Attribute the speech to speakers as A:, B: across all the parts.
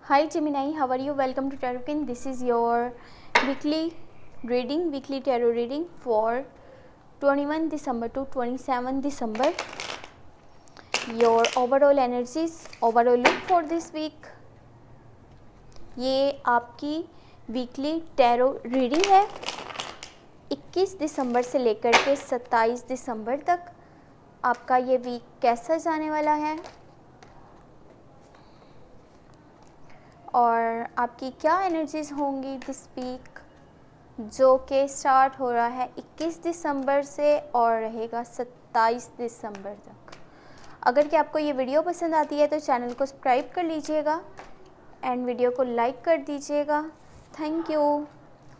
A: Hi Gemini, how are you? Welcome to Tarotkin. This is your weekly tarot reading for 21 December to 27 December. Your overall energies, overall look for this week. ये आपकी weekly tarot reading है 21 दिसंबर से लेकर के 27 दिसंबर तक। आपका ये week कैसा जाने वाला है और आपकी क्या एनर्जीज होंगी दिस वीक, जो कि स्टार्ट हो रहा है 21 दिसंबर से और रहेगा 27 दिसंबर तक। अगर कि आपको ये वीडियो पसंद आती है तो चैनल को सब्सक्राइब कर लीजिएगा एंड वीडियो को लाइक कर दीजिएगा। Thank you.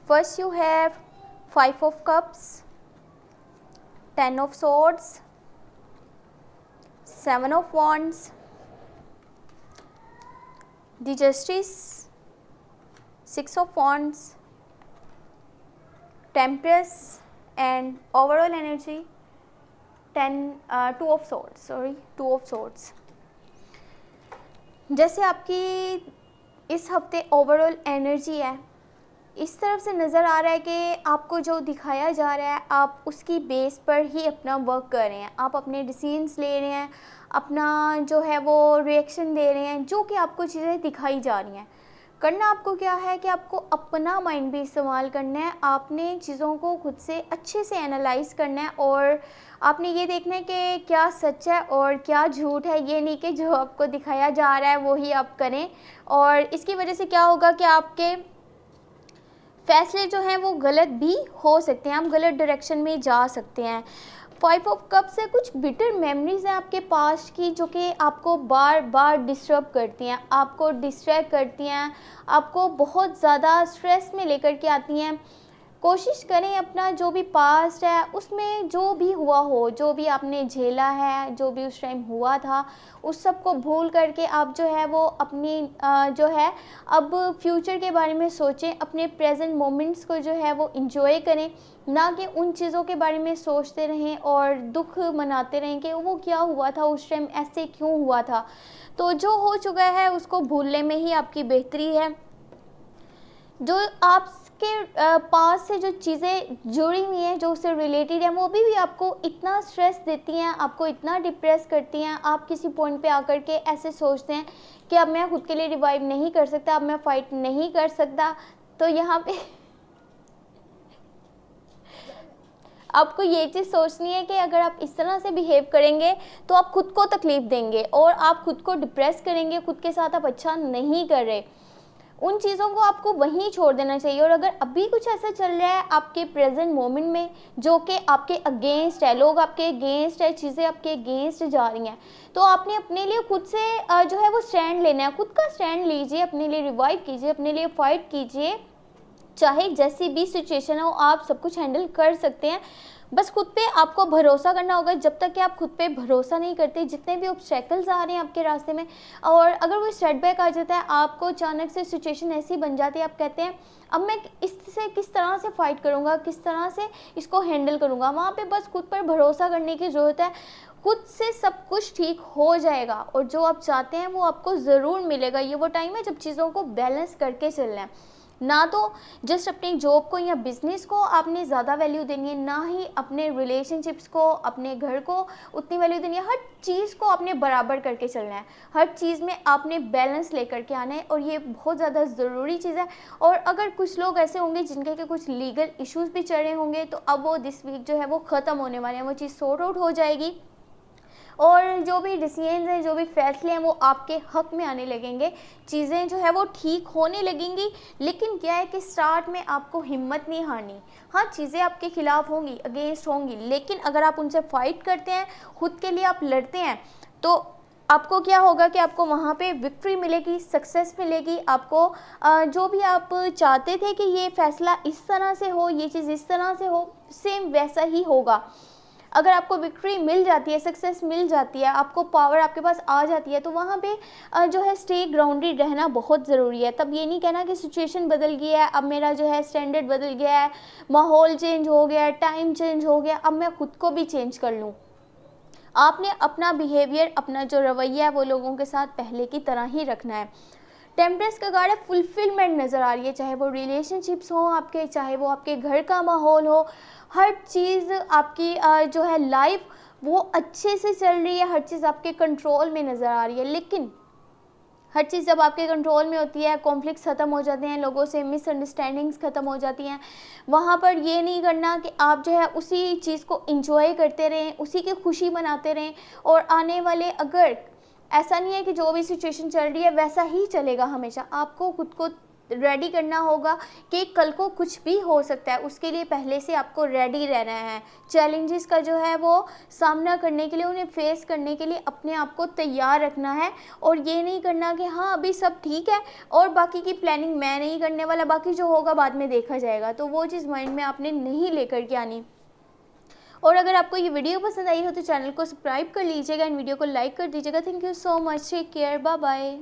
A: First you have 5 of cups, 10 of swords, 7 of wands, the justice, 6 of wands, temperance and overall energy 2 of swords। जैसे आपकी इस हफ्ते ओवरऑल एनर्जी है, इस तरफ से नज़र आ रहा है कि आपको जो दिखाया जा रहा है आप उसकी बेस पर ही अपना वर्क कर रहे हैं, आप अपने डिसीजंस ले रहे हैं, अपना जो है वो रिएक्शन दे रहे हैं, जो कि आपको चीज़ें दिखाई जा रही हैं। करना आपको क्या है कि आपको अपना माइंड भी इस्तेमाल करना है, आपने चीज़ों को खुद से अच्छे से एनालाइज करना है और आपने ये देखना है कि क्या सच है और क्या झूठ है। ये नहीं कि जो आपको दिखाया जा रहा है वो ही आप करें, और इसकी वजह से क्या होगा कि आपके फैसले जो हैं वो गलत भी हो सकते हैं, आप गलत डायरेक्शन में जा सकते हैं। 5 ऑफ कप से कुछ बिटर मेमोरीज हैं आपके पास्ट की, जो कि आपको बार बार डिस्टर्ब करती हैं, आपको डिस्ट्रैक्ट करती हैं, आपको बहुत ज़्यादा स्ट्रेस में लेकर के आती हैं। कोशिश करें अपना जो भी पास्ट है उसमें जो भी हुआ हो, जो भी आपने झेला है, जो भी उस टाइम हुआ था, उस सब को भूल करके आप जो है वो अपनी जो है अब फ्यूचर के बारे में सोचें, अपने प्रेजेंट मोमेंट्स को जो है वो इंजॉय करें, ना कि उन चीज़ों के बारे में सोचते रहें और दुख मनाते रहें कि वो क्या हुआ था उस टाइम, ऐसे क्यों हुआ था। तो जो हो चुका है उसको भूलने में ही आपकी बेहतरी है। जो आपके पास से जो चीज़ें जुड़ी हुई हैं, जो उससे रिलेटेड हैं, वो भी आपको इतना स्ट्रेस देती हैं, आपको इतना डिप्रेस करती हैं। आप किसी पॉइंट पे आकर के ऐसे सोचते हैं कि अब मैं खुद के लिए रिवाइव नहीं कर सकता, अब मैं फाइट नहीं कर सकता। तो यहाँ पे आपको ये चीज़ सोचनी है कि अगर आप इस तरह से बिहेव करेंगे तो आप खुद को तकलीफ़ देंगे और आप खुद को डिप्रेस करेंगे, खुद के साथ आप अच्छा नहीं कर रहे। उन चीज़ों को आपको वहीं छोड़ देना चाहिए। और अगर अभी कुछ ऐसा चल रहा है आपके प्रेजेंट मोमेंट में जो कि आपके अगेंस्ट है, लोग आपके अगेंस्ट है, चीज़ें आपके अगेंस्ट जा रही हैं, तो आपने अपने लिए खुद से जो है वो स्टैंड लेना है। खुद का स्टैंड लीजिए, अपने लिए रिवाइव कीजिए, अपने लिए फाइट कीजिए। चाहे जैसी भी सिचुएशन हो आप सब कुछ हैंडल कर सकते हैं। बस खुद पे आपको भरोसा करना होगा। जब तक कि आप खुद पे भरोसा नहीं करते, जितने भी ऑब्स्टेकल्स आ रहे हैं आपके रास्ते में, और अगर कोई सेटबैक आ जाता है, आपको अचानक से सिचुएशन ऐसी बन जाती है, आप कहते हैं अब मैं इससे किस तरह से फाइट करूँगा, किस तरह से इसको हैंडल करूँगा, वहाँ पे बस खुद पर भरोसा करने की ज़रूरत है। खुद से सब कुछ ठीक हो जाएगा और जो आप चाहते हैं वो आपको ज़रूर मिलेगा। ये वो टाइम है जब चीज़ों को बैलेंस करके चलना है, ना तो जस्ट अपनी जॉब को या बिज़नेस को आपने ज़्यादा वैल्यू देनी है, ना ही अपने रिलेशनशिप्स को, अपने घर को उतनी वैल्यू देनी है। हर चीज़ को आपने बराबर करके चलना है, हर चीज़ में आपने बैलेंस लेकर के आना है, और ये बहुत ज़्यादा ज़रूरी चीज़ है। और अगर कुछ लोग ऐसे होंगे जिनके के कुछ लीगल इश्यूज़ भी चल रहे होंगे, तो अब वो दिस वीक जो है वो ख़त्म होने वाले हैं, वो चीज़ सॉर्ट आउट हो जाएगी और जो भी डिसीजन हैं, जो भी फैसले हैं, वो आपके हक में आने लगेंगे, चीज़ें जो है वो ठीक होने लगेंगी। लेकिन क्या है कि स्टार्ट में आपको हिम्मत नहीं हारनी। हाँ, चीज़ें आपके खिलाफ होंगी, अगेंस्ट होंगी, लेकिन अगर आप उनसे फाइट करते हैं, खुद के लिए आप लड़ते हैं, तो आपको क्या होगा कि आपको वहाँ पे विक्ट्री मिलेगी, सक्सेस मिलेगी। आपको जो भी आप चाहते थे कि ये फैसला इस तरह से हो, ये चीज़ इस तरह से हो, सेम वैसा ही होगा। अगर आपको विक्ट्री मिल जाती है, सक्सेस मिल जाती है, आपको पावर आपके पास आ जाती है, तो वहाँ पे जो है स्टे ग्राउंडेड रहना बहुत ज़रूरी है। तब ये नहीं कहना कि सिचुएशन बदल गई है, अब मेरा जो है स्टैंडर्ड बदल गया है, माहौल चेंज हो गया है, टाइम चेंज हो गया, अब मैं खुद को भी चेंज कर लूँ। आपने अपना बिहेवियर, अपना जो रवैया है वो लोगों के साथ पहले की तरह ही रखना है। टेम्परेंस का कार्ड है फुलफिलमेंट नज़र आ रही है, चाहे वो रिलेशनशिप्स हो आपके, चाहे वो आपके घर का माहौल हो, हर चीज़ आपकी जो है लाइफ वो अच्छे से चल रही है, हर चीज़ आपके कंट्रोल में नज़र आ रही है। लेकिन हर चीज़ जब आपके कंट्रोल में होती है, कॉन्फ्लिक्ट्स ख़त्म हो जाते हैं, लोगों से मिसअंडरस्टैंडिंग्स ख़त्म हो जाती हैं, वहाँ पर ये नहीं करना कि आप जो है उसी चीज़ को इंजॉय करते रहें, उसी की खुशी मनाते रहें। और आने वाले, अगर ऐसा नहीं है कि जो भी सिचुएशन चल रही है वैसा ही चलेगा हमेशा, आपको खुद को रेडी करना होगा कि कल को कुछ भी हो सकता है, उसके लिए पहले से आपको रेडी रहना है। चैलेंजेस का जो है वो सामना करने के लिए, उन्हें फेस करने के लिए अपने आप को तैयार रखना है। और ये नहीं करना कि हाँ अभी सब ठीक है और बाकी की प्लानिंग मैं नहीं करने वाला, बाकी जो होगा बाद में देखा जाएगा, तो वो चीज़ माइंड में आपने नहीं लेकर के आनी। और अगर आपको ये वीडियो पसंद आई हो तो चैनल को सब्सक्राइब कर लीजिएगा एंड वीडियो को लाइक कर दीजिएगा। Thank you so much, take care, bye bye.